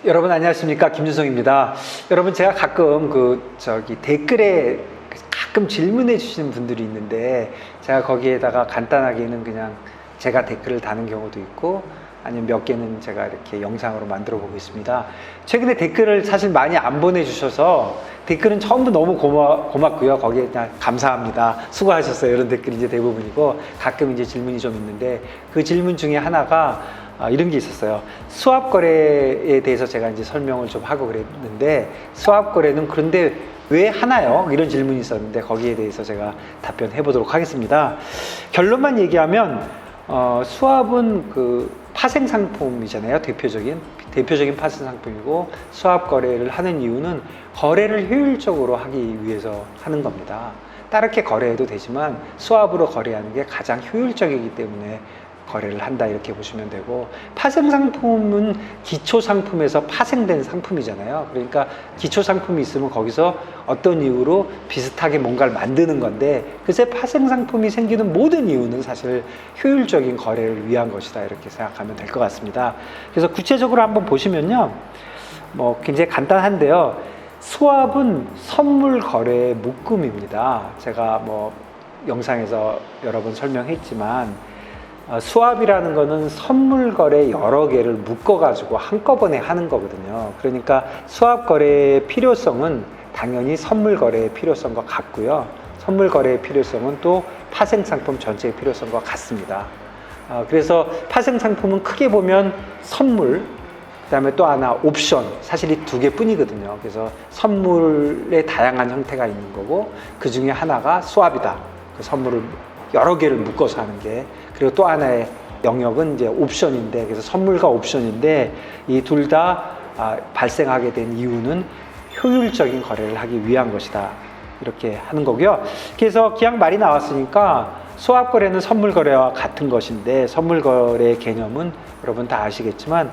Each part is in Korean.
여러분 안녕하십니까, 김준성입니다. 여러분, 제가 가끔 댓글에 가끔 질문해 주시는 분들이 있는데, 제가 거기에다가 간단하게는 그냥 제가 댓글을 다는 경우도 있고, 아니면 몇 개는 제가 이렇게 영상으로 만들어 보고 있습니다. 최근에 댓글을 사실 많이 안 보내주셔서 댓글은 전부 너무 고맙고요. 거기에 그냥 감사합니다, 수고하셨어요, 이런 댓글이 이제 대부분이고, 가끔 이제 질문이 좀 있는데, 그 질문 중에 하나가 이런 게 있었어요. 수합 거래에 대해서 제가 이제 설명을 좀 하고 그랬는데, 수합 거래는 그런데 왜 하나요? 이런 질문이 있었는데, 거기에 대해서 제가 답변해 보도록 하겠습니다. 결론만 얘기하면 수합은 파생 상품이잖아요. 대표적인 파생 상품이고, 수합 거래를 하는 이유는 거래를 효율적으로 하기 위해서 하는 겁니다. 다르게 거래해도 되지만 수합으로 거래하는 게 가장 효율적이기 때문에 거래를 한다, 이렇게 보시면 되고, 파생 상품은 기초 상품에서 파생된 상품이잖아요. 그러니까 기초 상품이 있으면 거기서 어떤 이유로 비슷하게 뭔가를 만드는 건데, 그새 파생 상품이 생기는 모든 이유는 사실 효율적인 거래를 위한 것이다, 이렇게 생각하면 될 것 같습니다. 그래서 구체적으로 한번 보시면요, 굉장히 간단한데요. 수합은 선물 거래의 묶음입니다. 제가 영상에서 여러 번 설명했지만, 수합이라는 거는 선물 거래 여러 개를 묶어 가지고 한꺼번에 하는 거거든요. 그러니까 수합 거래의 필요성은 당연히 선물 거래의 필요성과 같고요, 선물 거래의 필요성은 또 파생 상품 전체의 필요성과 같습니다. 그래서 파생 상품은 크게 보면 선물, 그 다음에 또 하나 옵션, 사실 이 두 개뿐이거든요. 그래서 선물의 다양한 형태가 있는 거고, 그 중에 하나가 수합이다. 그 선물을 여러 개를 묶어서 하는 게. 그리고 또 하나의 영역은 이제 옵션인데, 그래서 선물과 옵션인데, 이 둘 다 발생하게 된 이유는 효율적인 거래를 하기 위한 것이다, 이렇게 하는 거고요. 그래서 기왕 말이 나왔으니까 수합 거래는 선물 거래와 같은 것인데, 선물 거래의 개념은 여러분 다 아시겠지만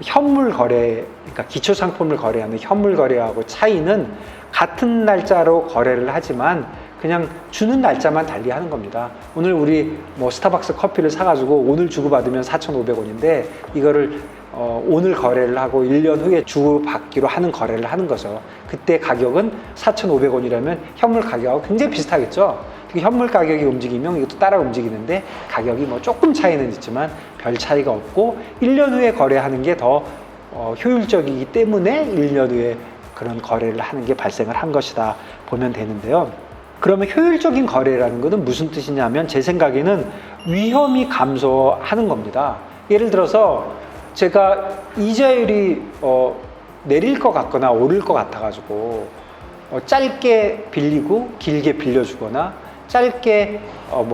현물 거래, 그러니까 기초 상품을 거래하는 현물 거래하고 차이는 같은 날짜로 거래를 하지만 그냥 주는 날짜만 달리하는 겁니다. 오늘 우리 스타벅스 커피를 사가지고 오늘 주고받으면 4,500원인데 이거를 오늘 거래를 하고 1년 후에 주고받기로 하는 거래를 하는 거죠. 그때 가격은 4,500원이라면 현물 가격하고 굉장히 비슷하겠죠. 현물 가격이 움직이면 이것도 따라 움직이는데, 가격이 조금 차이는 있지만 별 차이가 없고, 1년 후에 거래하는 게 더 효율적이기 때문에 1년 후에 그런 거래를 하는 게 발생을 한 것이다 보면 되는데요. 그러면 효율적인 거래라는 것은 무슨 뜻이냐면, 제 생각에는 위험이 감소하는 겁니다. 예를 들어서 제가 이자율이 내릴 것 같거나 오를 것 같아가지고 짧게 빌리고 길게 빌려주거나, 짧게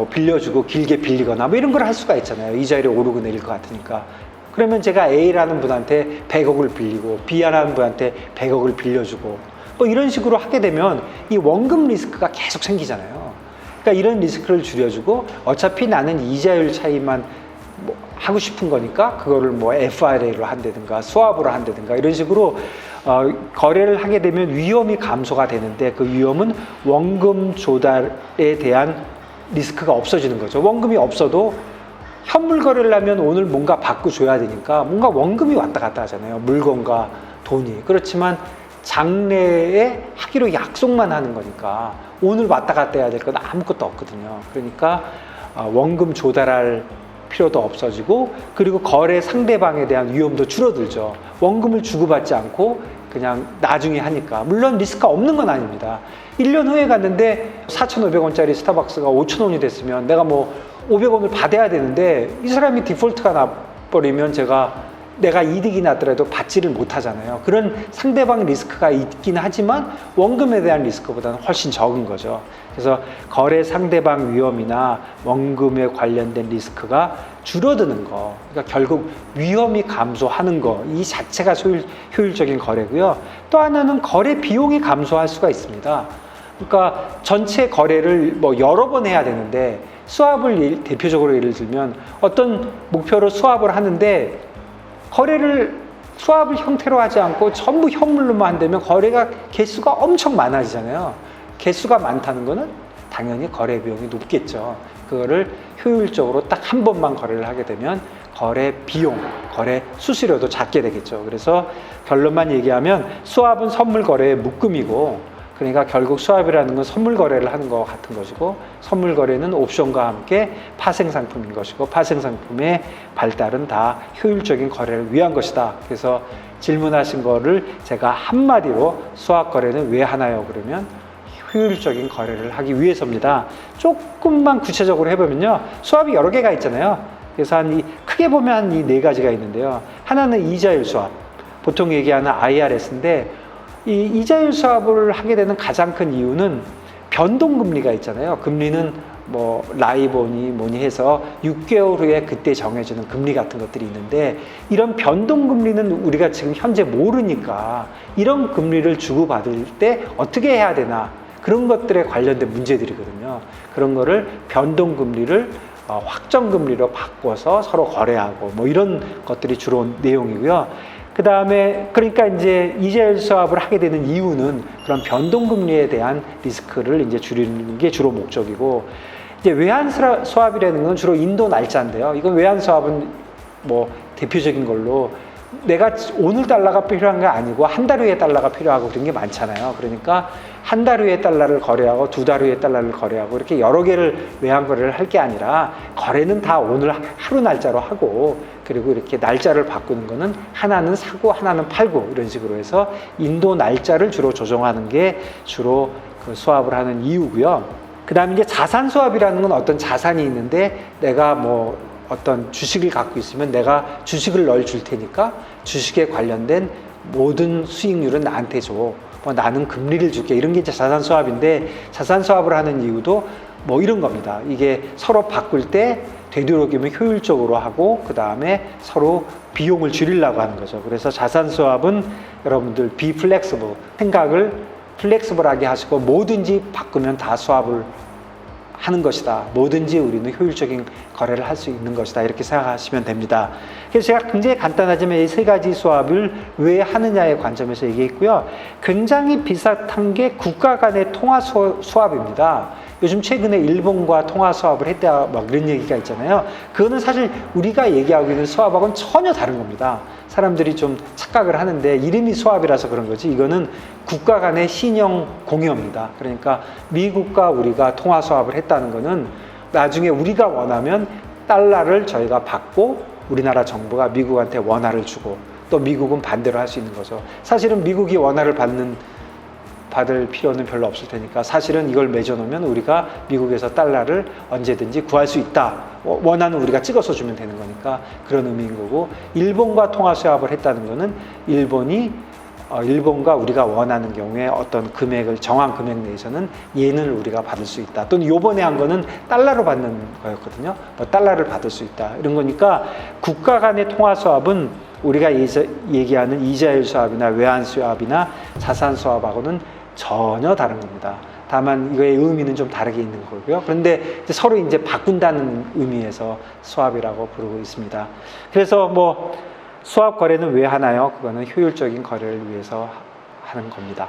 빌려주고 길게 빌리거나 이런 걸 할 수가 있잖아요. 이자율이 오르고 내릴 것 같으니까. 그러면 제가 A라는 분한테 100억을 빌리고 B라는 분한테 100억을 빌려주고 이런 식으로 하게 되면 이 원금 리스크가 계속 생기잖아요. 그러니까 이런 리스크를 줄여주고, 어차피 나는 이자율 차이만 하고 싶은 거니까 그거를 FRA로 한다든가 수합으로 한다든가 이런 식으로 거래를 하게 되면 위험이 감소가 되는데, 그 위험은 원금 조달에 대한 리스크가 없어지는 거죠. 원금이 없어도 현물 거래를 하면 오늘 뭔가 받고 줘야 되니까 뭔가 원금이 왔다 갔다 하잖아요, 물건과 돈이. 그렇지만 장래에 하기로 약속만 하는 거니까 오늘 왔다 갔다 해야 될 건 아무것도 없거든요. 그러니까 원금 조달할 필요도 없어지고, 그리고 거래 상대방에 대한 위험도 줄어들죠. 원금을 주고받지 않고 그냥 나중에 하니까. 물론 리스크가 없는 건 아닙니다. 1년 후에 갔는데 4,500원짜리 스타벅스가 5,000원이 됐으면 내가 500원을 받아야 되는데, 이 사람이 디폴트가 나버리면 내가 이득이 나더라도 받지를 못하잖아요. 그런 상대방 리스크가 있긴 하지만 원금에 대한 리스크보다는 훨씬 적은 거죠. 그래서 거래 상대방 위험이나 원금에 관련된 리스크가 줄어드는 거, 그러니까 결국 위험이 감소하는 거, 이 자체가 효율적인 거래고요. 또 하나는 거래 비용이 감소할 수가 있습니다. 그러니까 전체 거래를 여러 번 해야 되는데, 수합을 대표적으로 예를 들면 어떤 목표로 수합을 하는데, 수합을 형태로 하지 않고 전부 현물로만 한다면 거래가 개수가 엄청 많아지잖아요. 개수가 많다는 거는 당연히 거래 비용이 높겠죠. 그거를 효율적으로 딱 한 번만 거래를 하게 되면 거래 비용, 거래 수수료도 작게 되겠죠. 그래서 결론만 얘기하면 수합은 선물 거래의 묶음이고, 그러니까 결국 수합이라는 건 선물 거래를 하는 것 같은 것이고, 선물 거래는 옵션과 함께 파생 상품인 것이고, 파생 상품의 발달은 다 효율적인 거래를 위한 것이다. 그래서 질문하신 거를 제가 한마디로 수합 거래는 왜 하나요? 그러면 효율적인 거래를 하기 위해서입니다. 조금만 구체적으로 해보면요, 수합이 여러 개가 있잖아요. 그래서 크게 보면 한 이 네 가지가 있는데요. 하나는 이자율 수합, 보통 얘기하는 IRS인데, 이 이자율 수합을 하게 되는 가장 큰 이유는 변동금리가 있잖아요. 금리는 뭐 라이보니 뭐니 해서 6개월 후에 그때 정해지는 금리 같은 것들이 있는데, 이런 변동금리는 우리가 지금 현재 모르니까 이런 금리를 주고받을 때 어떻게 해야 되나, 그런 것들에 관련된 문제들이거든요. 그런 거를 변동금리를 확정금리로 바꿔서 서로 거래하고 뭐 이런 것들이 주로 내용이고요. 그 다음에 그러니까 이제 이자율 수합을 하게 되는 이유는 그런 변동금리에 대한 리스크를 이제 줄이는 게 주로 목적이고, 이제 외환 수합이라는 건 주로 인도 날짜인데요. 이건 외환 수합은 뭐 대표적인 걸로 내가 오늘 달러가 필요한 게 아니고 한 달 후에 달러가 필요하고 그런 게 많잖아요. 그러니까 한 달 후에 달러를 거래하고 두 달 후에 달러를 거래하고 이렇게 여러 개를 외환 거래를 할 게 아니라, 거래는 다 오늘 하루 날짜로 하고, 그리고 이렇게 날짜를 바꾸는 거는 하나는 사고 하나는 팔고 이런 식으로 해서 인도 날짜를 주로 조정하는 게 주로 그 수합을 하는 이유고요. 그 다음에 이제 자산 수합이라는 건 어떤 자산이 있는데, 내가 뭐 어떤 주식을 갖고 있으면 내가 주식을 널 줄 테니까 주식에 관련된 모든 수익률은 나한테 줘. 뭐 나는 금리를 줄게. 이런 게 이제 자산 수합인데, 자산 수합을 하는 이유도 뭐 이런 겁니다. 이게 서로 바꿀 때 되도록이면 효율적으로 하고, 그 다음에 서로 비용을 줄이려고 하는 거죠. 그래서 자산 수합은 여러분들 be flexible, 생각을 플렉스블하게 하시고 뭐든지 바꾸면 다 수합을 하는 것이다. 뭐든지 우리는 효율적인 거래를 할 수 있는 것이다. 이렇게 생각하시면 됩니다. 그래서 제가 굉장히 간단하지만 이 세 가지 수합을 왜 하느냐의 관점에서 얘기했고요. 굉장히 비슷한 게 국가 간의 통화 수합입니다. 요즘 최근에 일본과 통화 수합을 했다 막 이런 얘기가 있잖아요. 그거는 사실 우리가 얘기하고 있는 수합하고는 전혀 다른 겁니다. 사람들이 좀 착각을 하는데 이름이 수합이라서 그런 거지, 이거는 국가 간의 신용 공여입니다. 그러니까 미국과 우리가 통화 수합을 했다는 거는 나중에 우리가 원하면 달러를 저희가 받고 우리나라 정부가 미국한테 원화를 주고, 또 미국은 반대로 할 수 있는 거죠. 사실은 미국이 원화를 받을 필요는 별로 없을 테니까 사실은 이걸 맺어놓으면 우리가 미국에서 달러를 언제든지 구할 수 있다. 원하는 우리가 찍어서 주면 되는 거니까 그런 의미인 거고, 일본과 통화 수합을 했다는 거는 일본과 우리가 원하는 경우에 어떤 금액을 정한 금액 내에서는 얘는 우리가 받을 수 있다. 또는 요번에 한 거는 달러로 받는 거였거든요. 뭐 달러를 받을 수 있다. 이런 거니까 국가 간의 통화 수합은 우리가 얘기하는 이자율 수합이나 외환 수합이나 자산 수합하고는 전혀 다른 겁니다. 다만 이거의 의미는 좀 다르게 있는 거고요. 그런데 이제 서로 이제 바꾼다는 의미에서 수합이라고 부르고 있습니다. 그래서 뭐 수합 거래는 왜 하나요? 그거는 효율적인 거래를 위해서 하는 겁니다.